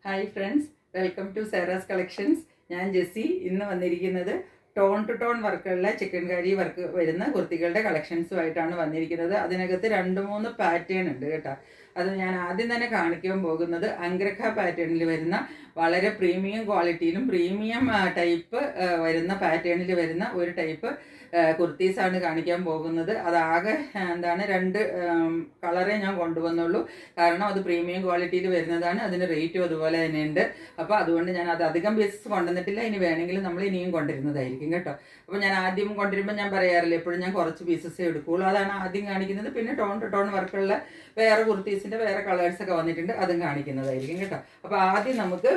Hi friends, welcome to സെറാസ് collections. ഞാൻ ജെസ്സി. ഇന്ന് വന്നിരിക്കുന്നത് ടോൺ ടു ടോൺ വർക്കുള്ള ചിക്കൻ കറി വർക്ക് വരുന്ന കുർത്തികളുടെ കളക്ഷൻസുമായിട്ടാണ് വന്നിരിക്കുന്നത്. അതിനകത്ത് 2-3 പാറ്റേൺ ഉണ്ട് കേട്ടോ. അത് ഞാൻ ആദ്യം തന്നെ കാണിക്കാൻ പോകുന്നത് അംഗ്രഖ പാറ്റേണിൽ വരുന്ന വളരെ പ്രീമിയം ക്വാളിറ്റിയിലും പ്രീമിയം ടൈപ്പ് വരുന്ന പാറ്റേണിൽ വരുന്ന ഒരു ടൈപ്പ് കുർത്തീസാണ് കാണിക്കാൻ പോകുന്നത്. അതാകെ എന്താണ് 2 കളറേ ഞാൻ കൊണ്ടുവന്നുള്ളൂ. കാരണം അത് പ്രീമിയം ക്വാളിറ്റിയിൽ വരുന്നതാണ്. അതിന് റേറ്റും അതുപോലെ തന്നെ ഉണ്ട്. അപ്പോൾ അതുകൊണ്ട് ഞാൻ അത് അധികം പീസസ് കൊണ്ടുവന്നിട്ടില്ല. ഇനി വേണമെങ്കിൽ നമ്മൾ ഇനിയും കൊണ്ടുവരുന്നതായിരിക്കും കേട്ടോ. അപ്പോൾ ഞാൻ ആദ്യം കൊണ്ടുവരുമ്പോൾ ഞാൻ പറയാറില്ല, എപ്പോഴും ഞാൻ കുറച്ച് പീസസേ എടുക്കുകയുള്ളൂ. അതാണ് ആദ്യം കാണിക്കുന്നത്. പിന്നെ ടോൺ ടു ടോൺ വർക്കുള്ള വേറെ കുർത്തീസിൻ്റെ വേറെ കളേഴ്സൊക്കെ വന്നിട്ടുണ്ട്, അതും കാണിക്കുന്നതായിരിക്കും കേട്ടോ. അപ്പോൾ ആദ്യം നമുക്ക്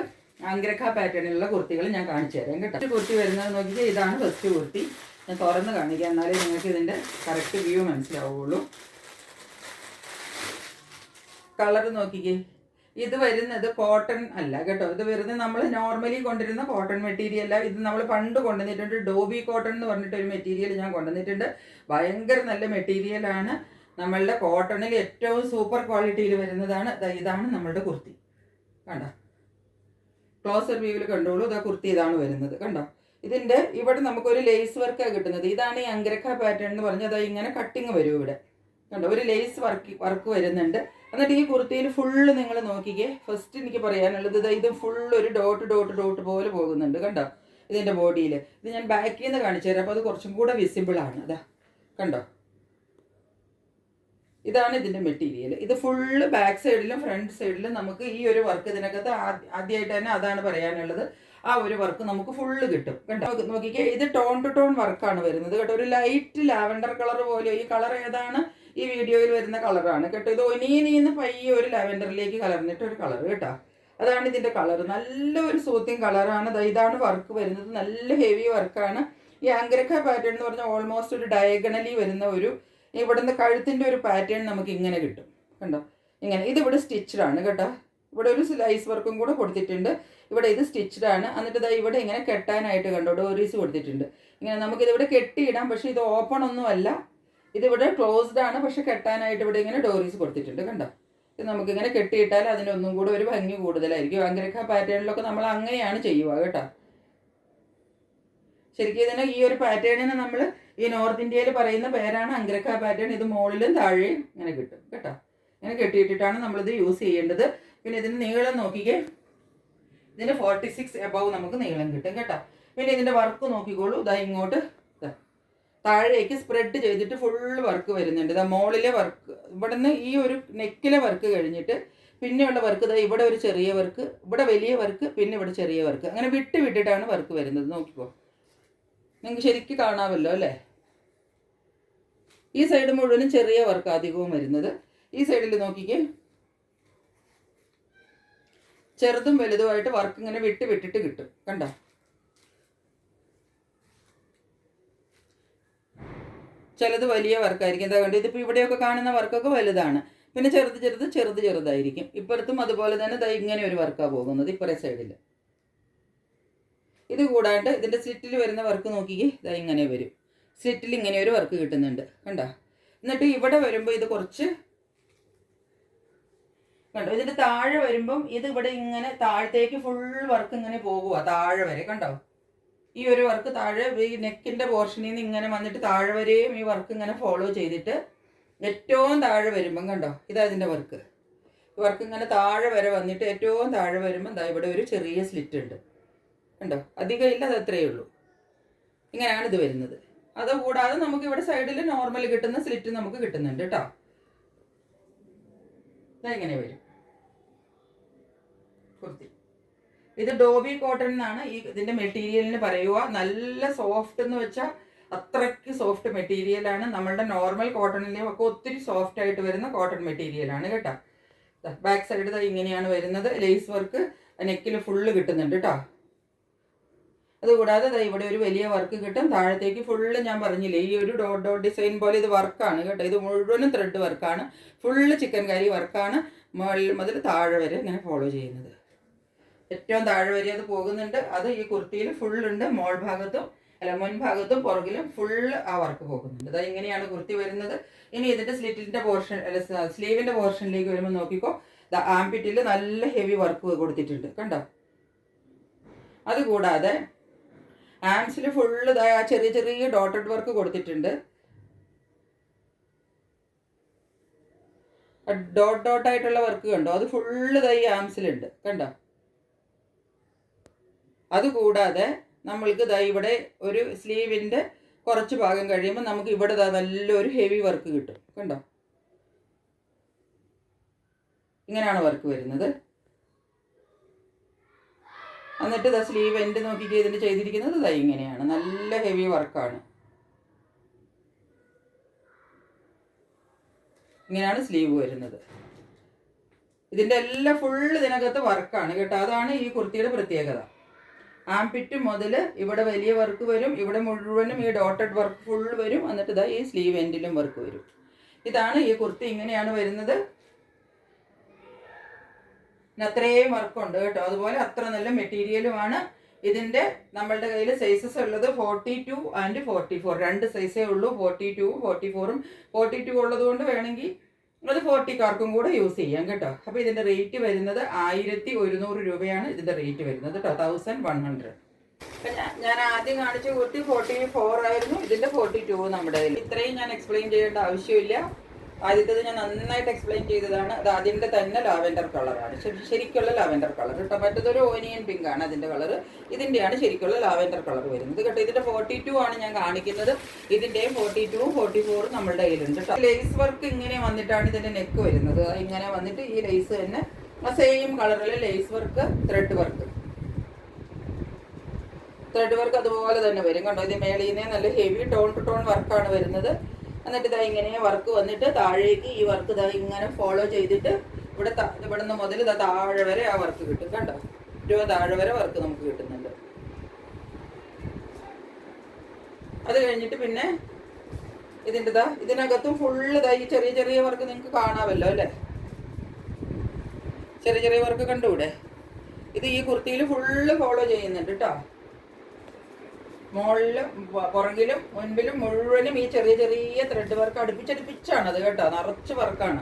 അംഗ്രഖ പാറ്റേണിലുള്ള കുർത്തികൾ ഞാൻ കാണിച്ചു തരാം കേട്ടോ. ഫസ്റ്റ് കുർത്തി വരുന്നത് നോക്കിയാൽ ഇതാണ് ഫസ്റ്റ് കുർത്തി. ഞാൻ തുറന്ന് കാണിക്കാം, എന്നാലേ നിങ്ങൾക്ക് ഇതിൻ്റെ കറക്റ്റ് വ്യൂ മനസ്സിലാവുള്ളൂ. കളർ നോക്കിക്കേ. ഇത് വരുന്നത് കോട്ടൺ അല്ല കേട്ടോ. ഇത് വരുന്നത് നമ്മൾ നോർമലി കൊണ്ടുവരുന്ന കോട്ടൺ മെറ്റീരിയൽ. ഇത് നമ്മൾ പണ്ട് കൊണ്ടുവന്നിട്ടുണ്ട്. ഡോബി കോട്ടൺ എന്ന് പറഞ്ഞിട്ടൊരു മെറ്റീരിയൽ ഞാൻ കൊണ്ടുവന്നിട്ടുണ്ട്. ഭയങ്കര നല്ല മെറ്റീരിയലാണ്. നമ്മളുടെ കോട്ടണിൽ ഏറ്റവും സൂപ്പർ ക്വാളിറ്റിയിൽ വരുന്നതാണ്. ഇതാണ് നമ്മളുടെ കുർത്തി. കണ്ടോ, ക്ലോസർ വ്യൂവിൽ കണ്ടോളൂ. ഇതാ കുർത്തി ഇതാണ് വരുന്നത്. കണ്ടോ, ഇതിൻ്റെ ഇവിടെ നമുക്കൊരു ലേസ് വർക്കാണ് കിട്ടുന്നത്. ഇതാണ് ഈ അംഗ്രഖ പാറ്റേൺ എന്ന് പറഞ്ഞാൽ അതാ ഇങ്ങനെ കട്ടിങ് വരും ഇവിടെ. കണ്ടോ, ഒരു ലേസ് വർക്ക് വരുന്നുണ്ട്. എന്നിട്ട് ഈ കുർത്തിയിൽ ഫുള്ള് നിങ്ങൾ നോക്കിക്കേ. ഫസ്റ്റ് എനിക്ക് പറയാനുള്ളത് ഇത് ഫുള്ള് ഒരു ഡോട്ട് പോലെ പോകുന്നുണ്ട്. കണ്ടോ, ഇതിൻ്റെ ബോഡിയിൽ. ഇത് ഞാൻ ബാക്കിൽ നിന്ന് കാണിച്ചു തരാം, അപ്പോൾ അത് കുറച്ചും കൂടെ വിസിബിളാണ്. അതാ കണ്ടോ, ഇതാണ് ഇതിൻ്റെ മെറ്റീരിയൽ. ഇത് ഫുള്ള് ബാക്ക് സൈഡിലും ഫ്രണ്ട് സൈഡിലും നമുക്ക് ഈ ഒരു വർക്ക് ഇതിനകത്ത് ആദ്യമായിട്ട് തന്നെ അതാണ് പറയാനുള്ളത്. ആ ഒരു വർക്ക് നമുക്ക് ഫുള്ള് കിട്ടും കേട്ടോ. നോക്കിക്കേ, ഇത് ടോൺ ടു ടോൺ വർക്കാണ് വരുന്നത് കേട്ടോ. ഒരു ലൈറ്റ് ലാവൻഡർ കളർ പോലെ. ഈ കളർ ഏതാണ്? ഈ വീഡിയോയിൽ വരുന്ന കളറാണ് കേട്ടോ. ഇത് ഒനീന്ന് പയ്യെ ഒരു ലാവൻഡറിലേക്ക് കലർന്നിട്ട് ഒരു കളർ കേട്ടോ. അതാണ് ഇതിൻ്റെ കളർ. നല്ലൊരു സൂത്തിങ് കളറാണ്. ഇതാണ് വർക്ക് വരുന്നത്. നല്ല ഹെവി വർക്കാണ്. ഈ അംഗ്രഖ പാറ്റേൺ എന്ന് പറഞ്ഞാൽ ഓൾമോസ്റ്റ് ഒരു ഡയഗണലി വരുന്ന ഒരു ഇവിടുന്ന് കഴുത്തിൻ്റെ ഒരു പാറ്റേൺ നമുക്ക് ഇങ്ങനെ കിട്ടും. കണ്ടോ, ഇങ്ങനെ. ഇതിവിടെ സ്റ്റിച്ച്ഡ് ആണ് കേട്ടോ. ഇവിടെ ഒരു സ്ലൈസ് വർക്കും കൂടെ കൊടുത്തിട്ടുണ്ട്. ഇവിടെ ഇത് സ്റ്റിച്ച്ഡ് ആണ്. എന്നിട്ട് ഇവിടെ ഇങ്ങനെ കെട്ടാനായിട്ട് കണ്ടോ ഡോറീസ് കൊടുത്തിട്ടുണ്ട്. ഇങ്ങനെ നമുക്കിതിവിടെ കെട്ടിയിടാം, പക്ഷേ ഇത് ഓപ്പൺ ഒന്നും അല്ല. ഇതിവിടെ ക്ലോസ്ഡ് ആണ്, പക്ഷെ കെട്ടാനായിട്ട് ഇവിടെ ഇങ്ങനെ ഡോറീസ് കൊടുത്തിട്ടുണ്ട്. കണ്ടോ, ഇത് നമുക്കിങ്ങനെ കെട്ടിയിട്ടാൽ അതിനൊന്നും കൂടെ ഒരു ഭംഗി കൂടുതലായിരിക്കും. അംഗ്രഖ പാറ്റേണിലൊക്കെ നമ്മൾ അങ്ങനെയാണ് ചെയ്യുക കേട്ടോ. ശരിക്കും ഇതിന് ഈ ഒരു പാറ്റേണിന് നമ്മൾ ഈ നോർത്ത് ഇന്ത്യയിൽ പറയുന്ന പേരാണ് അംഗ്രഖ പാറ്റേൺ. ഇത് മുകളിലും താഴെയും ഇങ്ങനെ കിട്ടും കേട്ടോ. ഇങ്ങനെ കെട്ടിയിട്ടിട്ടാണ് നമ്മളിത് യൂസ് ചെയ്യേണ്ടത്. പിന്നെ ഇതിന് നീളം നോക്കിക്കേ. ഇതിന് 46 എബവ് നമുക്ക് നീളം കിട്ടും കേട്ടോ. പിന്നെ ഇതിൻ്റെ വർക്ക് നോക്കിക്കോളൂ. ഇതാ ഇങ്ങോട്ട് താഴേക്ക് സ്പ്രെഡ് ചെയ്തിട്ട് ഫുള്ള് വർക്ക് വരുന്നുണ്ട്. ഇതാ മുകളിലെ വർക്ക്, ഇവിടെ നിന്ന് ഈ ഒരു നെക്കിലെ വർക്ക് കഴിഞ്ഞിട്ട് പിന്നെയുള്ള വർക്ക് ഇതാ ഇവിടെ ഒരു ചെറിയ വർക്ക്, ഇവിടെ വലിയ വർക്ക്, പിന്നെ ഇവിടെ ചെറിയ വർക്ക്. അങ്ങനെ വിട്ടിട്ടാണ് വർക്ക് വരുന്നത്. നോക്കിക്കോ, നിങ്ങൾക്ക് ശരിക്കും കാണാമല്ലോ അല്ലേ. ഈ സൈഡ് മുഴുവനും ചെറിയ വർക്ക് അധികവും വരുന്നത്. ഈ സൈഡിൽ നോക്കിക്കേ, ചെറുതും വലുതുമായിട്ട് വർക്ക് ഇങ്ങനെ വിട്ടിട്ട് കിട്ടും. കണ്ടോ, ചിലത് വലിയ വർക്കായിരിക്കും. എന്താ കണ്ടത്, ഇതിപ്പോൾ ഇവിടെയൊക്കെ കാണുന്ന വർക്കൊക്കെ വലുതാണ്. പിന്നെ ചെറുതായിരിക്കും. ഇപ്പുറത്തും അതുപോലെ തന്നെ ഇങ്ങനെ ഒരു വർക്കാണ് പോകുന്നത് ഇപ്പുറത്തെ സൈഡിൽ. ഇത് കൂടാണ്ട് ഇതിൻ്റെ സ്ലിറ്റിൽ വരുന്ന വർക്ക് നോക്കിക്കേ. ഇങ്ങനെ വരും. സ്ലിറ്റിൽ ഇങ്ങനെ ഒരു വർക്ക് കിട്ടുന്നുണ്ട്. കണ്ടോ, എന്നിട്ട് ഇവിടെ വരുമ്പോൾ ഇത് കുറച്ച് കണ്ടോ, ഇതിൻ്റെ താഴെ വരുമ്പം ഇത് ഇവിടെ ഇങ്ങനെ താഴത്തേക്ക് ഫുൾ വർക്ക് ഇങ്ങനെ പോകുക താഴെ വരെ. കണ്ടോ, ഈ ഒരു വർക്ക് താഴെ ഈ നെക്കിൻ്റെ പോർഷനിൽ നിന്ന് ഇങ്ങനെ വന്നിട്ട് താഴെ വരെയും ഈ വർക്ക് ഇങ്ങനെ ഫോളോ ചെയ്തിട്ട് ഏറ്റവും താഴെ വരുമ്പം കണ്ടോ, ഇതാ ഇതിൻ്റെ വർക്ക്. വർക്ക് ഇങ്ങനെ താഴെ വരെ വന്നിട്ട് ഏറ്റവും താഴെ വരുമ്പം ഇവിടെ ഒരു ചെറിയ സ്ലിറ്റ് ഉണ്ട്. കണ്ടോ, അധികം ഇല്ല, അത് അത്രയേ ഉള്ളൂ. ഇങ്ങനെയാണ് ഇത് വരുന്നത്. അതുകൂടാതെ നമുക്ക് ഇവിടെ സൈഡിൽ നോർമൽ കിട്ടുന്ന സ്ലിറ്റ് നമുക്ക് കിട്ടുന്നുണ്ട് കേട്ടോ. ഇങ്ങനെ വരും കുർത്തി. ഇത് ഡോബി കോട്ടൺ എന്നാണ് ഇതിൻ്റെ മെറ്റീരിയലിന് പറയുക. നല്ല സോഫ്റ്റ് എന്ന് വെച്ചാൽ അത്രയ്ക്ക് സോഫ്റ്റ് മെറ്റീരിയലാണ്. നമ്മളുടെ നോർമൽ കോട്ടണിലെയും ഒക്കെ ഒത്തിരി സോഫ്റ്റ് ആയിട്ട് വരുന്ന കോട്ടൺ മെറ്റീരിയലാണ് കേട്ടോ. ബാക്ക് സൈഡ് ഇങ്ങനെയാണ് വരുന്നത്. ലേസ് വർക്ക് നെക്കിൽ ഫുള്ള് കിട്ടുന്നുണ്ട് കേട്ടോ. അതുകൂടാതെ ഇവിടെ ഒരു വലിയ വർക്ക് കിട്ടും. താഴത്തേക്ക് ഫുള്ള് ഞാൻ പറഞ്ഞില്ലേ ഈ ഒരു ഡോട്ട് ഡിസൈൻ പോലെ ഇത് വർക്കാണ് കേട്ടോ. ഇത് മുഴുവനും ത്രെഡ് വർക്കാണ്. ഫുള്ള് ചിക്കൻ കറി വർക്കാണ്. മുകളിൽ മുതൽ താഴെ വരെ ഇങ്ങനെ ഫോളോ ചെയ്യുന്നത്. ഏറ്റവും താഴെ വരെ അത് പോകുന്നുണ്ട്. അത് ഈ കുർത്തിയിൽ ഫുള്ളുണ്ട്. മുൻഭാഗത്തും പുറകിലും ഫുള്ള് ആ വർക്ക് പോകുന്നുണ്ട്. ഇങ്ങനെയാണ് കുർത്തി വരുന്നത്. ഇനി ഇതിൻ്റെ സ്ലിറ്റിൻ്റെ പോർഷൻ സ്ലീവിൻ്റെ പോർഷനിലേക്ക് വരുമ്പോൾ നോക്കിക്കോ. ആംപിറ്റിൽ നല്ല ഹെവി വർക്ക് കൊടുത്തിട്ടുണ്ട് കണ്ടോ. അതുകൂടാതെ ആംസിൽ ഫുള്ള് ചെറിയ ചെറിയ ഡോട്ടഡ് വർക്ക് കൊടുത്തിട്ടുണ്ട്. ഡോട്ടായിട്ടുള്ള വർക്ക് കണ്ടോ, അത് ഫുള്ള് ഈ ആംസിലുണ്ട് കണ്ടോ. അതുകൂടാതെ നമ്മൾക്ക് ഇവിടെ ഒരു സ്ലീവിൻ്റെ കുറച്ച് ഭാഗം കഴിയുമ്പോൾ നമുക്ക് ഇവിടെ നല്ലൊരു ഹെവി വർക്ക് കിട്ടും കണ്ടോ. ഇങ്ങനെയാണ് വർക്ക് വരുന്നത്. എന്നിട്ട് സ്ലീവ് എൻഡ് നോക്കിയിട്ട് ഇതിന് ചെയ്തിരിക്കുന്നത് ഇങ്ങനെയാണ്, നല്ല ഹെവി വർക്കാണ്. ഇങ്ങനെയാണ് സ്ലീവ് വരുന്നത്. ഇതിൻ്റെ എല്ലാം ഫുള്ള് ഇതിനകത്ത് വർക്കാണ് കേട്ടോ. അതാണ് ഈ കുർത്തിയുടെ പ്രത്യേകത. ആംപിറ്റ് മുതൽ ഇവിടെ വലിയ വർക്ക് വരും, ഇവിടെ മുഴുവനും ഈ ഡോട്ടഡ് വർക്ക് ഫുൾ വരും. എന്നിട്ട് ഈ സ്ലീവ് എൻഡിലും വർക്ക് വരും. ഇതാണ് ഈ കുർത്തി, ഇങ്ങനെയാണ് വരുന്നത്. അത്രയും വർക്കുണ്ട് കേട്ടോ. അതുപോലെ അത്ര നല്ല മെറ്റീരിയലുമാണ്. ഇതിൻ്റെ നമ്മളുടെ കയ്യിൽ സൈസസ് ഉള്ളത് 42 ആൻഡ് 44, 2 സൈസേ ഉള്ളൂ. 42 44ഉം 42 ഉള്ളത് കൊണ്ട് വേണമെങ്കിൽ അത് 40കാർക്കും കൂടെ യൂസ് ചെയ്യാം കേട്ടോ. അപ്പോൾ ഇതിൻ്റെ റേറ്റ് വരുന്നത് 1100 രൂപയാണ് ഇതിൻ്റെ റേറ്റ് വരുന്നത് കേട്ടോ, 1100. ഞാൻ ആദ്യം കാണിച്ച കുർത്തി 44 ആയിരുന്നു, ഇതിൻ്റെ 42 നമ്മുടെ കയ്യിൽ. ഇത്രയും ഞാൻ എക്സ്പ്ലെയിൻ ചെയ്യേണ്ട ആവശ്യമില്ല. ആദ്യത്തേത് ഞാൻ നന്നായിട്ട് എക്സ്പ്ലെയിൻ ചെയ്തതാണ്. അത് അതിൻ്റെ തന്നെ ലാവെൻഡർ കളറാണ്, ശരിക്കുള്ള ലാവെൻഡർ കളർ കേട്ടോ. മറ്റേതൊരു ഓനിയൻ പിങ്ക് ആണ് അതിൻ്റെ കളർ, ഇതിൻ്റെയാണ് ശരിക്കുള്ള ലാവെൻഡർ കളർ വരുന്നത് കേട്ടോ. ഇതിൻ്റെ 42 ആണ് ഞാൻ കാണിക്കുന്നത്. ഇതിൻ്റെയും 42ഉം 44ഉം നമ്മളുടെ കയ്യിലുണ്ട് കേട്ടോ. ലേസ് വർക്ക് ഇങ്ങനെ വന്നിട്ടാണ് ഇതിൻ്റെ നെക്ക് വരുന്നത്. ഇങ്ങനെ വന്നിട്ട് ഈ ലേസ് തന്നെ സെയിം കളറിൽ ലേസ് വർക്ക്, ത്രെഡ് വർക്ക് അതുപോലെ തന്നെ വരും കണ്ടോ. ഇത് മേളിൽ നിന്ന് നല്ല ഹെവി ടോൺ ടു ടോൺ വർക്കാണ് വരുന്നത്. എന്നിട്ട് ഇങ്ങനെ വർക്ക് വന്നിട്ട് താഴേക്ക് ഈ വർക്ക് ഇങ്ങനെ ഫോളോ ചെയ്തിട്ട് ഇവിടെ നിന്ന് മുതൽ താഴെ വരെ ആ വർക്ക് കിട്ടും കണ്ടോ. താഴെ വരെ വർക്ക് നമുക്ക് കിട്ടുന്നുണ്ട്. അത് കഴിഞ്ഞിട്ട് പിന്നെ ഇതിൻ്റെ ഇതിനകത്തും ഫുള്ള് ഈ ചെറിയ ചെറിയ വർക്ക് നിങ്ങൾക്ക് കാണാമല്ലോ അല്ലേ. ചെറിയ ചെറിയ വർക്ക് കണ്ടുകൂടെ. ഇത് ഈ കുർത്തിയിൽ ഫുള്ള് ഫോളോ ചെയ്യുന്നുണ്ട് കേട്ടോ. മുകളിലും പുറകിലും മുൻപിലും മുഴുവനും ഈ ചെറിയ ചെറിയ ത്രെഡ് വർക്ക് അടുപ്പിച്ചടുപ്പിച്ചാണ് അത് കേട്ടോ, നിറച്ച് വർക്കാണ്.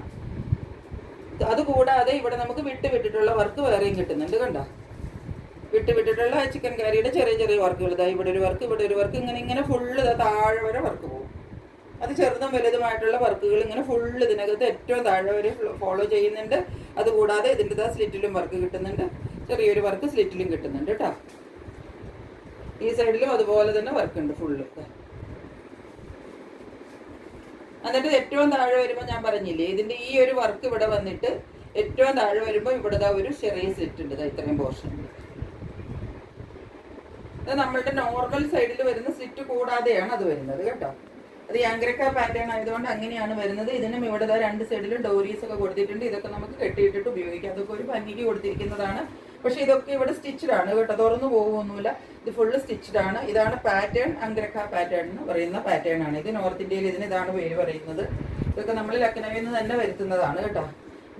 അതുകൂടാതെ ഇവിടെ നമുക്ക് വിട്ടിട്ടുള്ള വർക്ക് വേറെയും കിട്ടുന്നുണ്ട് കണ്ടോ. വിട്ടിട്ടുള്ള ചിക്കൻ കറിയുടെ ചെറിയ ചെറിയ വർക്കുകൾ, ഇവിടെ ഒരു വർക്ക്, ഇവിടെ ഒരു വർക്ക്, ഇങ്ങനെ ഫുള്ള് താഴെ വരെ വർക്ക് പോകും. അത് ചെറുതും വലുതുമായിട്ടുള്ള വർക്കുകൾ ഇങ്ങനെ ഫുള്ള് ഇതിനകത്ത് ഏറ്റവും താഴെ വരെ ഫോളോ ചെയ്യുന്നുണ്ട്. അതുകൂടാതെ ഇതിൻ്റെ സ്ലിറ്റിലും വർക്ക് കിട്ടുന്നുണ്ട്, ചെറിയൊരു വർക്ക് സ്ലിറ്റിലും കിട്ടുന്നുണ്ട് കേട്ടോ. ഈ സൈഡിലും അതുപോലെ തന്നെ വർക്ക് ഉണ്ട് ഫുള്ള്. എന്നിട്ട് ഏറ്റവും താഴെ വരുമ്പോൾ ഞാൻ പറഞ്ഞില്ലേ, ഇതിൻ്റെ ഈ ഒരു വർക്ക് ഇവിടെ വന്നിട്ട് ഏറ്റവും താഴെ വരുമ്പോൾ ഇവിടെ ഒരു ചെറിയ സ്ലിറ്റ് ഉണ്ട്, ഇത്രയും പോർഷൻ ഉണ്ട്. അത് നമ്മളുടെ നോർമൽ സൈഡിൽ വരുന്ന സ്ലിറ്റ് കൂടാതെയാണ് അത് വരുന്നത് കേട്ടോ. അത് യാങ്ക്രക്ക പാറ്റേൺ ആയതുകൊണ്ട് അങ്ങനെയാണ് വരുന്നത്. ഇതിനും ഇവിടെ 2 സൈഡിലും ഡോരീസ് ഒക്കെ കൊടുത്തിട്ടുണ്ട്. ഇതൊക്കെ നമുക്ക് കെട്ടിയിട്ടിട്ട് ഉപയോഗിക്കാം. അതൊക്കെ ഒരു ഭംഗിക്ക് കൊടുത്തിരിക്കുന്നതാണ്. പക്ഷെ ഇതൊക്കെ ഇവിടെ സ്റ്റിച്ചഡ് ആണ് കേട്ടോ, തുറന്നു പോകുമൊന്നുമില്ല. ഇത് ഫുള്ള് സ്റ്റിച്ചഡ് ആണ്. ഇതാണ് പാറ്റേൺ, അങ്ക്രക്ക പാറ്റേൺ എന്ന് പറയുന്ന പാറ്റേൺ ആണ് ഇത്. നോർത്ത് ഇന്ത്യയിൽ ഇതിന് ഇതാണ് പേര് പറയുന്നത്. ഇതൊക്കെ നമ്മൾ ലക്നൌവിൽ നിന്ന് തന്നെ വരുത്തുന്നതാണ് കേട്ടോ.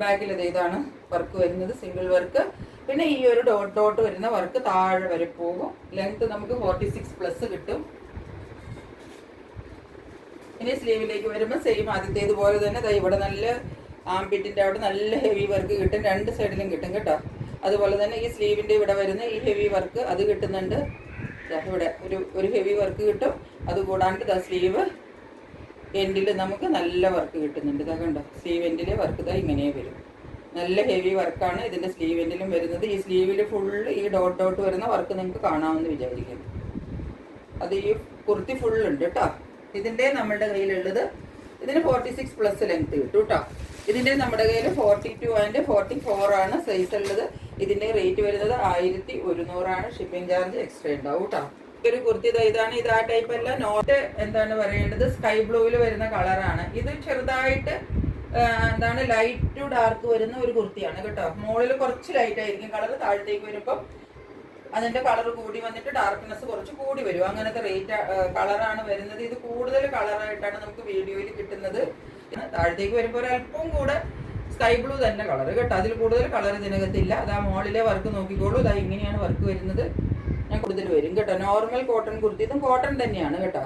ബാക്കിൽ ഇതാണ് വർക്ക് വരുന്നത്, സിംഗിൾ വർക്ക്. പിന്നെ ഈ ഒരു ഡോട്ട് വരുന്ന വർക്ക് താഴെ വരെ പോകും. ലെങ്ത് നമുക്ക് 46+ കിട്ടും. ഇനി സ്ലീവിലേക്ക് വരുമ്പോൾ സെയിം ആദ്യത്തേതുപോലെ തന്നെ ഇവിടെ നല്ല ആംപിറ്റിൻ്റെ അവിടെ നല്ല ഹെവി വർക്ക് കിട്ടും, 2 സൈഡിലും കിട്ടും കേട്ടോ. അതുപോലെ തന്നെ ഈ സ്ലീവിൻ്റെ ഇവിടെ വരുന്ന ഈ ഹെവി വർക്ക് അത് കിട്ടുന്നുണ്ട്. ഇവിടെ ഒരു ഹെവി വർക്ക് കിട്ടും. അതുകൂടാണ്ട് സ്ലീവ് എൻഡിൽ നമുക്ക് നല്ല വർക്ക് കിട്ടുന്നുണ്ട്. ഇതാ കണ്ടോ, സ്ലീവ് എൻഡിലെ വർക്ക് ഇങ്ങനെ വരും. നല്ല ഹെവി വർക്കാണ് ഇതിൻ്റെ സ്ലീവ് എൻഡിലും വരുന്നത്. ഈ സ്ലീവിൽ ഫുള്ള് ഈ ഡോട്ട് വരുന്ന വർക്ക് നിങ്ങൾക്ക് കാണാമെന്ന് വിചാരിക്കുന്നു. അത് ഈ കുർത്തി ഫുള്ളുണ്ട് കേട്ടോ. ഇതിൻ്റെ നമ്മുടെ കയ്യിലുള്ളത് ഇതിന് 46+ ലെങ്ത് കിട്ടും കേട്ടോ. ഇതിൻ്റെ നമ്മുടെ കയ്യിൽ 42 ആൻഡ് 44 ആണ് സൈസ് ഉള്ളത്. ഇതിൻ്റെ റേറ്റ് വരുന്നത് 1100 ഷിപ്പിംഗ് ചാർജ് എക്സ്ട്രാ ഉണ്ടാവും കേട്ടോ. ഒരു കുർത്തി ഇതാണ്. ഇത് ആ ടൈപ്പ് അല്ല, നോട്ട് എന്താണ് പറയേണ്ടത്, സ്കൈ ബ്ലൂവിൽ വരുന്ന കളറാണ് ഇത്. ചെറുതായിട്ട് ലൈറ്റ് ടു ഡാർക്ക് വരുന്ന ഒരു കുർത്തിയാണ് കേട്ടോ. മുകളിൽ കുറച്ച് ലൈറ്റ് ആയിരിക്കും കളർ, താഴത്തേക്ക് വരുമ്പം അതിൻ്റെ കളർ കൂടി വന്നിട്ട് ഡാർക്ക്നെസ് കുറച്ച് കൂടി വരും. അങ്ങനത്തെ കളറാണ് വരുന്നത്. ഇത് കൂടുതൽ കളറായിട്ടാണ് നമുക്ക് വീഡിയോയിൽ കിട്ടുന്നത്. താഴത്തേക്ക് വരുമ്പോൾ ഒരല്പം കൂടെ സ്കൈ ബ്ലൂ തന്നെ കളർ കേട്ടോ. അതിൽ കൂടുതൽ കളർ ഇതിനകത്തില്ല. അത് ആ മോളിലെ വർക്ക് നോക്കിക്കോളൂ. ഇതാ ഇങ്ങനെയാണ് വർക്ക് വരുന്നത്. ഞാൻ കൂടുതൽ വരും കേട്ടോ. നോർമൽ കോട്ടൺ കുർത്തി, ഇതും കോട്ടൺ തന്നെയാണ് കേട്ടോ.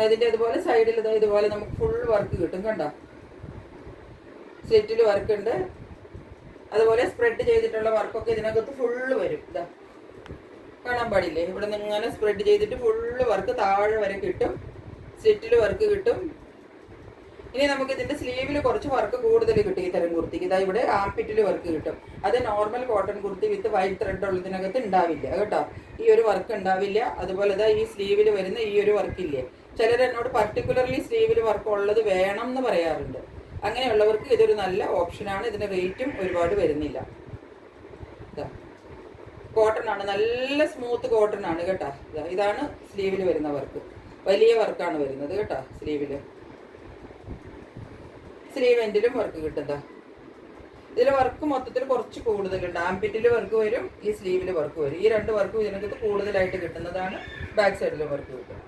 ഇതിൻ്റെ ഇതുപോലെ സൈഡിൽ ഇതുപോലെ നമുക്ക് ഫുൾ വർക്ക് കിട്ടും കണ്ടോ. സ്ലിറ്റിൽ വർക്ക് ഉണ്ട്, അതുപോലെ സ്പ്രെഡ് ചെയ്തിട്ടുള്ള വർക്കൊക്കെ ഇതിനകത്ത് ഫുള്ള് വരും. ഇതാ കാണാൻ പാടില്ലേ, ഇവിടെ നിന്ന് ഇങ്ങനെ സ്പ്രെഡ് ചെയ്തിട്ട് ഫുള്ള് വർക്ക് താഴെ വരെ കിട്ടും. സ്ലിറ്റിൽ വർക്ക് കിട്ടും. ഇനി നമുക്ക് ഇതിന്റെ സ്ലീവിൽ കുറച്ച് വർക്ക് കൂടുതൽ കിട്ടും. ഈ തരം കുർത്തിക്ക് ഇതാ ഇവിടെ ആംപിറ്റിൽ വർക്ക് കിട്ടും. അത് normal cotton kurti with white thread ഉള്ളതിനകത്ത് ഉണ്ടാവില്ല കേട്ടോ. ഈ ഒരു വർക്ക് ഉണ്ടാവില്ല. അതുപോലെ ഇതാ ഈ സ്ലീവിൽ വരുന്ന ഈ ഒരു വർക്കില്ലേ, ചിലർ എന്നോട് പർട്ടിക്കുലർലി സ്ലീവിൽ വർക്ക് ഉള്ളത് വേണം എന്ന് പറയാറുണ്ട്. അങ്ങനെയുള്ളവർക്ക് ഇതൊരു നല്ല ഓപ്ഷനാണ്. ഇതിന്റെ റേറ്റും ഒരുപാട് വരുന്നില്ല. കോട്ടൺ ആണ്, നല്ല സ്മൂത്ത് കോട്ടൺ ആണ് കേട്ടോ. ഇതാണ് സ്ലീവിൽ വരുന്ന വർക്ക്, വലിയ വർക്കാണ് വരുന്നത് കേട്ടോ. സ്ലീവ് എൻഡിലും വർക്ക് കിട്ടുന്ന ഇതിൽ വർക്ക് മൊത്തത്തിൽ കുറച്ച് കൂടുതലുണ്ട്. ആംപിറ്റിൽ വർക്ക് വരും, ഈ സ്ലീവിൽ വർക്ക് വരും. ഈ രണ്ട് വർക്കും ഇതിനകത്ത് കൂടുതലായിട്ട് കിട്ടുന്നതാണ്. ബാക്ക് സൈഡിൽ വർക്ക് കിട്ടും.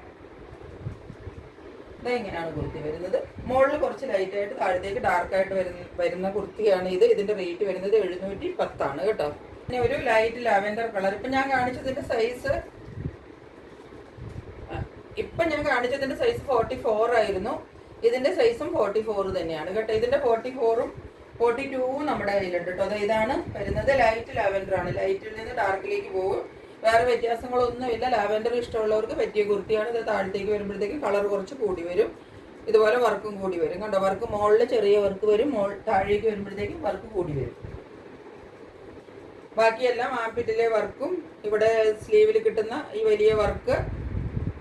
ഇങ്ങനെയാണ് കുർത്തി വരുന്നത്. മുകളിൽ കുറച്ച് ലൈറ്റ് ആയിട്ട് താഴത്തേക്ക് ഡാർക്കായിട്ട് വരുന്ന കുർത്തിയാണ് ഇത്. ഇതിന്റെ റേറ്റ് വരുന്നത് 710 കേട്ടോ. പിന്നെ ഒരു ലൈറ്റ് ലാവെൻഡർ കളർ. ഇപ്പൊ ഞാൻ കാണിച്ചതിന്റെ സൈസ് 44 ആയിരുന്നു. ഇതിന്റെ സൈസും 44 തന്നെയാണ് കേട്ടോ. ഇതിന്റെ 44ഉം 42ഉം നമ്മുടെ കയ്യിലുണ്ട് കേട്ടോ. അതായത് ഇതാണ് വരുന്നത്. ലൈറ്റ് ലാവെൻഡർ ആണ്. ലൈറ്റിൽ നിന്ന് ഡാർക്കിലേക്ക് പോകും. വേറെ വ്യത്യാസങ്ങളൊന്നുമില്ല. ലാവെൻഡർ ഇഷ്ടമുള്ളവർക്ക് പറ്റിയ കുർത്തിയാണ്. ഇത് താഴത്തേക്ക് വരുമ്പോഴത്തേക്ക് കളർ കുറച്ച് കൂടി വരും. ഇതുപോലെ വർക്കും കൂടി വരും കണ്ടോ. വർക്ക് മുകളിൽ ചെറിയ വർക്ക് വരും, താഴേക്ക് വരുമ്പോഴത്തേക്കും വർക്ക് കൂടി വരും. ബാക്കിയെല്ലാം ആംപിറ്റിലെ വർക്കും ഇവിടെ സ്ലീവിൽ കിട്ടുന്ന ഈ വലിയ വർക്ക്,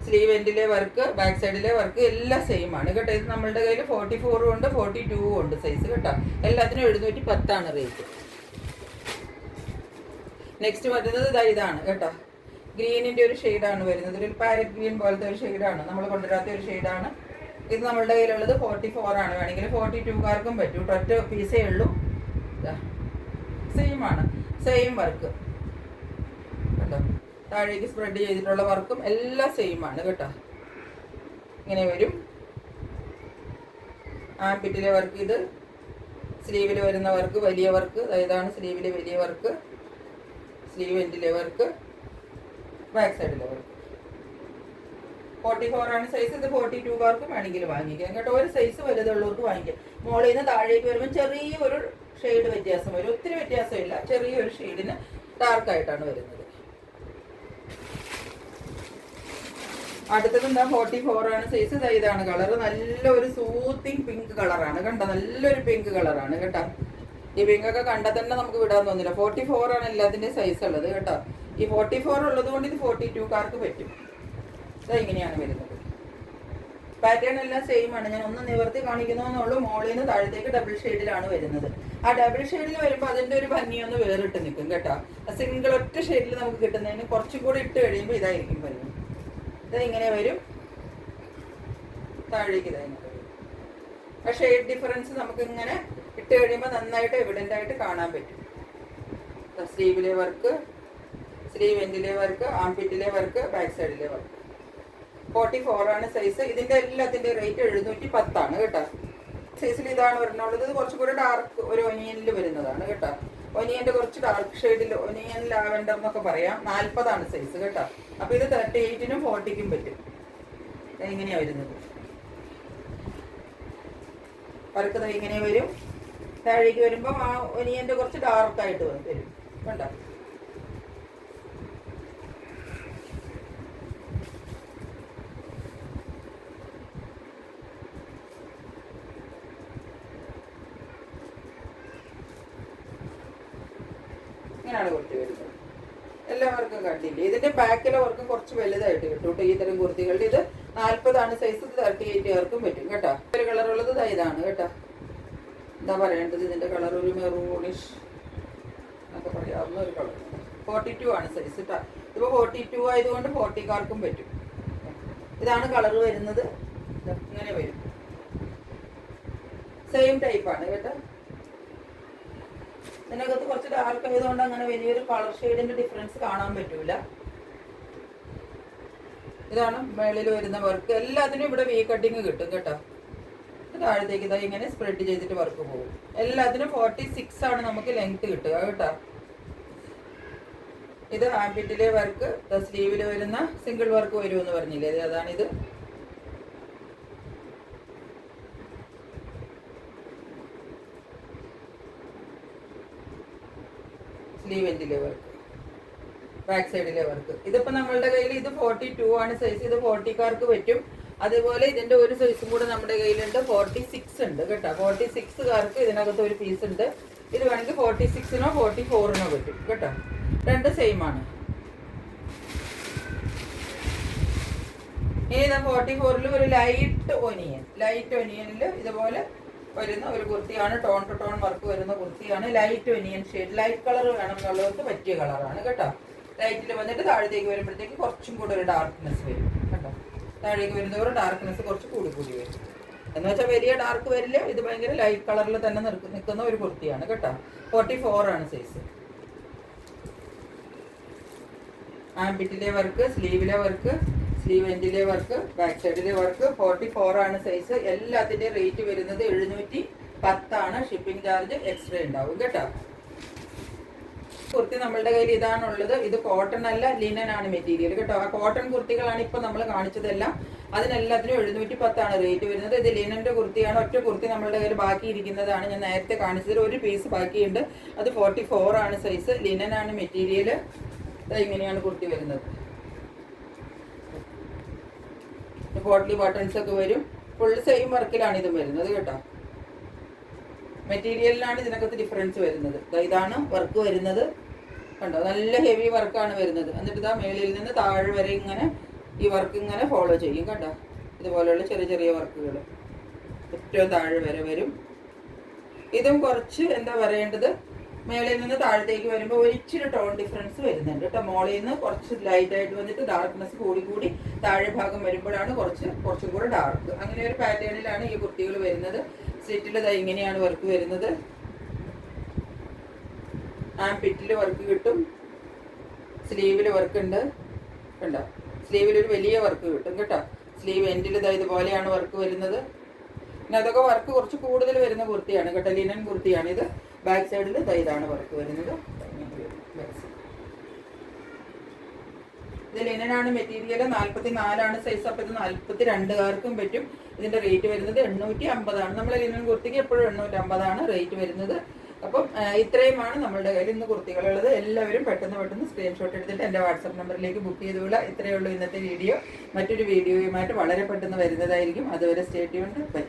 സ്ലീവ് എൻഡിലെ വർക്ക്, ബാക്ക് സൈഡിലെ വർക്ക് എല്ലാം സെയിം ആണ് കേട്ടോ. ഇത് നമ്മളുടെ കയ്യിൽ 44 ഉണ്ട്, 42 ഉണ്ട് സൈസ് കേട്ടോ. എല്ലാത്തിനും 710 റേറ്റ്. നെക്സ്റ്റ് വരുന്നത് ഇതാണ് കേട്ടോ. ഗ്രീനിന്റെ ഒരു ഷെയ്ഡാണ് വരുന്നത്. ഒരു പാരറ്റ് ഗ്രീൻ പോലത്തെ ഒരു ഷെയ്ഡാണ്, നമ്മൾ കൊണ്ടുവരാത്ത ഒരു ഷെയ്ഡാണ്. ഇത് നമ്മളുടെ കയ്യിലുള്ളത് 44 ആണ്. വേണമെങ്കിൽ 42കാർക്കും പറ്റും. ഒറ്റ പീസേ ഉള്ളൂ. സെയിം ആണ്, സെയിം വർക്ക് കേട്ടോ. താഴേക്ക് സ്പ്രെഡ് ചെയ്തിട്ടുള്ള വർക്കും എല്ലാം സെയിം ആണ് കേട്ടോ. ഇങ്ങനെ വരും. ആംപിറ്റിലെ വർക്ക് ഇത്. സ്ലീവിൽ വരുന്ന വർക്ക് വലിയ വർക്ക്. ഇതാണ് സ്ലീവിലെ വലിയ വർക്ക്. സ്ലീവ് എൻഡിലെ വർക്ക്, ബാക്ക് സൈഡിലെ വർക്ക്. 44 ആണ് സൈസ്. ഇത് 42കാർക്ക് വേണമെങ്കിൽ വാങ്ങിക്കാം കേട്ടോ. ഒരു സൈസ് വലുതുള്ളവർക്ക് വാങ്ങിക്കാം. മോളിൽ നിന്ന് താഴേക്ക് വരുമ്പോൾ ചെറിയൊരു ഷെയ്ഡ് വ്യത്യാസം വരും. ഒത്തിരി വ്യത്യാസമില്ല, ചെറിയൊരു ഷെയ്ഡിന് ഡാർക്കായിട്ടാണ് വരുന്നത്. അടുത്തത് എന്താ 44 ആണ് സൈസ്. ഇതാണ് കളർ. നല്ലൊരു സൂത്തിങ് പിങ്ക് കളറാണ് കണ്ടോ. നല്ലൊരു പിങ്ക് കളറാണ് കേട്ടോ. ഈ പിങ്കൊക്കെ കണ്ടാൽ തന്നെ നമുക്ക് വിടാൻ തോന്നില്ല. 44 ആണ് എല്ലാത്തിൻ്റെയും സൈസ് ഉള്ളത് കേട്ടോ. ഈ 44 ഉള്ളത് കൊണ്ട് ഇത് 42കാർക്ക് പറ്റും. ഇങ്ങനെയാണ് വരുന്നത്. പാറ്റേൺ എല്ലാം സെയിം ആണ്. ഞാൻ ഒന്ന് നിവർത്തി കാണിക്കുന്നതെന്നുള്ളൂ. മോളിൽ നിന്ന് താഴത്തേക്ക് ഡബിൾ ഷെയ്ഡിലാണ് വരുന്നത്. ആ ഡബിൾ ഷെയ്ഡിൽ വരുമ്പോൾ അതിൻ്റെ ഒരു ഭംഗിയൊന്ന് വേറിട്ട് നിൽക്കും കേട്ടോ. സിംഗിൾ ഒറ്റ ഷെയ്ഡിൽ നമുക്ക് കിട്ടുന്നതിന് കുറച്ചും കൂടി ഇട്ട് കഴിയുമ്പോൾ ഇതായിരിക്കും വരുന്നത്. ഇങ്ങനെ വരും. താഴേക്ക് ഇതായി ആ ഷെയ്ഡ് ഡിഫറൻസ് നമുക്ക് ഇങ്ങനെ ഇട്ട് കഴിയുമ്പോൾ നന്നായിട്ട് എവിഡൻ്റ് ആയിട്ട് കാണാൻ പറ്റും. സ്ലീവിലെ വർക്ക്, സ്ലീവ് എൻഡിലെ വർക്ക്, ആംപിറ്റിലെ വർക്ക്, ബാക്ക് സൈഡിലെ വർക്ക്. 44 ആണ് സൈസ്. ഇതിന്റെ എല്ലാത്തിന്റെ റേറ്റ് 710 കേട്ടോ. സൈസിൽ ഇതാണ് വരുന്നുള്ളത്. ഇത് കുറച്ചും കൂടി ഡാർക്ക് ഒരു ഒനിയനിൽ വരുന്നതാണ് കേട്ടോ. ഒനിയന്റെ കുറച്ച് ഡാർക്ക് ഷെയ്ഡിൽ, ഒനിയൻ ലാവെൻഡർ എന്നൊക്കെ പറയാം. 40 ആണ് സൈസ് കേട്ടോ. അപ്പൊ ഇത് 38നും 40ക്കും പറ്റും. ഇങ്ങനെയാ വരുന്നത്. വർക്ക് ഇങ്ങനെ വരും. താഴേക്ക് വരുമ്പോൾ ആ ഒനിയന്റെ കുറച്ച് ഡാർക്കായിട്ട് വരും കണ്ടോ. ഇങ്ങനെയാണ് കുർത്തി വരുന്നത്. എല്ലാവർക്കും കണ്ടില്ലേ. ഇതിന്റെ ബാക്കിലെ വർക്കും കുറച്ച് വലുതായിട്ട് കിട്ടും ഈ തരം കുർത്തികളുടെ. ഇത് 40 ആണ് സൈസ്. ഇത് 38കാർക്കും പറ്റും കേട്ടോ. ഒരു കളർ ഉള്ളത് ഇതാണ് കേട്ടോ. എന്താ പറയേണ്ടത്, ഇതിന്റെ കളർ ഒരു മെറൂണിഷ് എന്നൊക്കെ പറയാവുന്ന ഒരു കളർ. 42 ആണ് സൈസ് കേട്ടോ. ഇപ്പോൾ 42 ആയതുകൊണ്ട് 40കാർക്കും പറ്റും. ഇതാണ് കളർ വരുന്നത്. ഇങ്ങനെ വരും. സെയിം ടൈപ്പാണ് കേട്ടോ. ഇതിനകത്ത് കുറച്ച് ഡാർക്ക് ആയതുകൊണ്ട് അങ്ങനെ വലിയൊരു കളർ ഷെയ്ഡിന്റെ ഡിഫറൻസ് കാണാൻ പറ്റൂല. ഇതാണ് മേളിൽ വരുന്ന വർക്ക്. എല്ലാത്തിനും ഇവിടെ വി കട്ടിങ് കിട്ടും കേട്ടോ. താഴത്തേക്ക് ഇതാ ഇങ്ങനെ സ്പ്രെഡ് ചെയ്തിട്ട് വർക്ക് പോകും. എല്ലാത്തിനും 46 ആണ് നമുക്ക് ലെങ്ത് കിട്ടുക കേട്ടോ. ഇത് ആംപിറ്റിലെ വർക്ക്, സ്ലീവിൽ വരുന്ന സിംഗിൾ വർക്ക് വരുമെന്ന് പറഞ്ഞില്ലേ, അതാണിത്. ഫ്രണ്ടിലെ വർക്ക്, ബാക്ക് സൈഡിലെ വർക്ക്. ഇതിപ്പോ നമ്മളുടെ കയ്യിൽ ഇത് 42 ആണ് സൈസ്. ഇത് 40-കാർക്ക് പറ്റും. അതുപോലെ ഇതിന്റെ ഒരു സൈസും കൂടെ നമ്മുടെ കയ്യിലുണ്ട്, 46 ഉണ്ട് കേട്ടോ. 46-കാർക്ക് ഇതിനകത്ത് ഒരു പീസ് ഉണ്ട്. ഇത് വേണമെങ്കിൽ 46-നോ 44-നോ പറ്റും കേട്ടോ. രണ്ട് സെയിം ആണ്. ഇനി 44-ൽ ഒരു ലൈറ്റ് ഒനിയനിൽ ഇതുപോലെ വരുന്ന ഒരു കുർത്തിയാണ്. ടോൺ ടു ടോൺ വർക്ക് വരുന്ന കുർത്തിയാണ്. Light onion shade, light colour വേണം എന്നുള്ളവർക്ക് പറ്റിയ കളറാണ് കേട്ടോ. ലൈറ്റിൽ വന്നിട്ട് താഴത്തേക്ക് വരുമ്പോഴത്തേക്ക് കുറച്ചും കൂടെ ഒരു ഡാർക്ക്നെസ് വരും കേട്ടോ. താഴേക്ക് വരുന്നവർ ഡാർക്ക്നെസ് കുറച്ച് കൂടി വരും. എന്ന് വെച്ചാൽ വലിയ ഡാർക്ക് വരില്ല. ഇത് ഭയങ്കര ലൈറ്റ് കളറിൽ തന്നെ നിൽക്കുന്ന ഒരു കുർത്തിയാണ് കേട്ടോ. 44 ആണ് സൈസ്. ആംബിറ്റിലെ വർക്ക്, സ്ലീവിലെ വർക്ക്, സ്ലീവ് എൻഡിലെ വർക്ക്, ബാക്ക് സൈഡിലെ വർക്ക്. 44 ആണ് സൈസ്. എല്ലാത്തിൻ്റെ റേറ്റ് വരുന്നത് 710 ആണ്. ഷിപ്പിംഗ് ചാർജ് എക്സ്ട്രാ ഉണ്ടാവും കേട്ടോ. കുർത്തി നമ്മളുടെ കയ്യിൽ ഇതാണുള്ളത്. ഇത് കോട്ടൺ അല്ല, ലിനൻ ആണ് മെറ്റീരിയൽ കേട്ടോ. ആ കോട്ടൺ കുർത്തികളാണ് ഇപ്പൊ നമ്മൾ കാണിച്ചതെല്ലാം. അതിനെല്ലാത്തിനും 710 ആണ് റേറ്റ് വരുന്നത്. ഇത് ലിനന്റെ കുർത്തിയാണ്. ഒറ്റ കുർത്തി നമ്മളുടെ കയ്യിൽ ബാക്കി ഇരിക്കുന്നതാണ്. ഞാൻ നേരത്തെ കാണിച്ചതിൽ ഒരു പീസ് ബാക്കിയുണ്ട്. അത് 44 ആണ് സൈസ്. ലിനൻ ആണ് മെറ്റീരിയൽ. ഇങ്ങനെയാണ് കുർത്തി വരുന്നത്. പോട്ട്ലി ബട്ടൺസ് ഒക്കെ വരും. ഫുൾ സെയിം വർക്കിലാണ് ഇത് വരുന്നത് കേട്ടോ. മെറ്റീരിയലിലാണ് ഇതിനകത്ത് ഡിഫറൻസ് വരുന്നത്. ഇതാണ് വർക്ക് വരുന്നത് കണ്ടോ. നല്ല ഹെവി വർക്കാണ് വരുന്നത്. എന്നിട്ട് ഇതാ മേളിൽ നിന്ന് താഴെ വരെ ഇങ്ങനെ ഈ വർക്ക് ഇങ്ങനെ ഫോളോ ചെയ്യും കണ്ടോ. ഇതുപോലെയുള്ള ചെറിയ ചെറിയ വർക്കുകൾ ഏറ്റവും താഴെ വരെ വരും. ഇതും കുറച്ച് എന്താ പറയേണ്ടത്, മേളിൽ നിന്ന് താഴത്തേക്ക് വരുമ്പോൾ ഒരിച്ചിരി ടോൺ ഡിഫറൻസ് വരുന്നുണ്ട് കേട്ടോ. മോളിൽ നിന്ന് കുറച്ച് ലൈറ്റ് ആയിട്ട് വന്നിട്ട് ഡാർക്ക്നെസ് കൂടി താഴെ ഭാഗം വരുമ്പോഴാണ് കുറച്ചും കൂടെ ഡാർക്ക്. അങ്ങനെ ഒരു പാറ്റേണിലാണ് ഈ കുർത്തികൾ വരുന്നത്. സ്ലിറ്റിൽ ഇങ്ങനെയാണ് വർക്ക് വരുന്നത്. പിറ്റിൽ വർക്ക് കിട്ടും. സ്ലീവിൽ വർക്ക് ഉണ്ട് കണ്ടോ. സ്ലീവിൽ ഒരു വലിയ വർക്ക് കിട്ടും കേട്ടോ. സ്ലീവ് എൻഡിൽ ഇതുപോലെയാണ് വർക്ക് വരുന്നത്. പിന്നെ അതൊക്കെ വർക്ക് കുറച്ച് കൂടുതൽ വരുന്ന കുർത്തിയാണ് കേട്ടോ. ലിനൻ കുർത്തിയാണ് ഇത്. ബാക്ക് സൈഡിൽ ഇതാണ് വർക്ക് വരുന്നത്. ഇത് ലിനനാണ് മെറ്റീരിയൽ. 44 ആണ് സൈസ്. അപ്പോൾ ഇത് 42-കാർക്കും പറ്റും. ഇതിന്റെ റേറ്റ് വരുന്നത് 850 ആണ്. നമ്മൾ ലിനൻ കുർത്തിക്ക് എപ്പോഴും 850 ആണ് റേറ്റ് വരുന്നത്. അപ്പം ഇത്രയുമാണ് നമ്മളുടെ കയ്യിൽ ഇന്ന് കുർത്തികളുള്ളത്. എല്ലാവരും പെട്ടെന്ന് സ്ക്രീൻഷോട്ട് എടുത്തിട്ട് എൻ്റെ വാട്സപ്പ് നമ്പറിലേക്ക് ബുക്ക് ചെയ്തുകൊള്ളുക. ഇത്രയേ ഉള്ളൂ ഇന്നത്തെ വീഡിയോ. മറ്റൊരു വീഡിയോയുമായിട്ട് വളരെ പെട്ടെന്ന് വരുന്നതായിരിക്കും. അതുവരെ സ്റ്റേ ട്യൂൺഡ്. ബൈ.